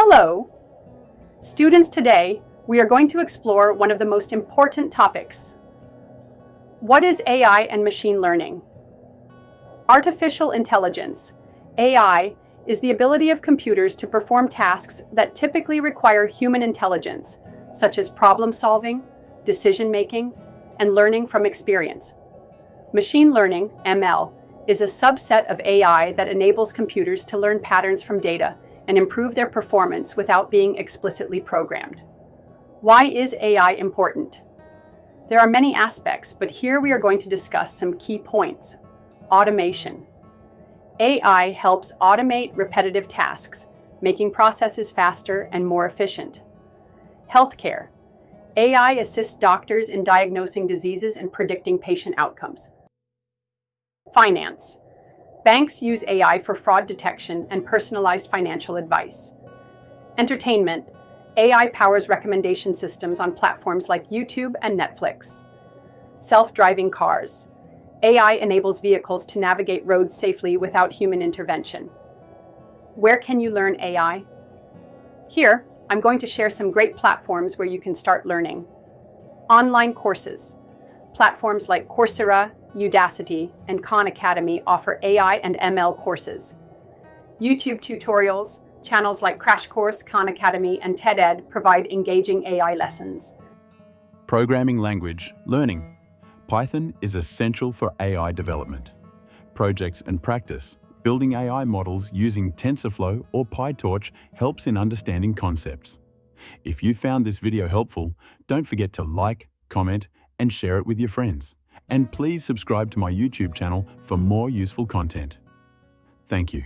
Hello! Students, today we are going to explore one of the most important topics. What is AI and machine learning? Artificial intelligence, AI, is the ability of computers to perform tasks that typically require human intelligence, such as problem solving, decision making, and learning from experience. Machine learning, ML, is a subset of AI that enables computers to learn patterns from data and improve their performance without being explicitly programmed. Why is AI important? There are many aspects, but here we are going to discuss some key points. Automation. AI helps automate repetitive tasks, making processes faster and more efficient. Healthcare. AI assists doctors in diagnosing diseases and predicting patient outcomes. Finance. Banks use AI for fraud detection and personalized financial advice. Entertainment. AI powers recommendation systems on platforms like YouTube and Netflix. Self-driving cars. AI enables vehicles to navigate roads safely without human intervention. Where can you learn AI? Here, I'm going to share some great platforms where you can start learning. Online courses. Platforms like Coursera, Udacity, and Khan Academy offer AI and ML courses. YouTube tutorials, channels like Crash Course, Khan Academy, and TED provide engaging AI lessons. Programming language learning. Python is essential for AI development. Projects and practice. Building AI models using TensorFlow or PyTorch helps in understanding concepts. If you found this video helpful, don't forget to like, comment, and share it with your friends. And please subscribe to my YouTube channel for more useful content. Thank you.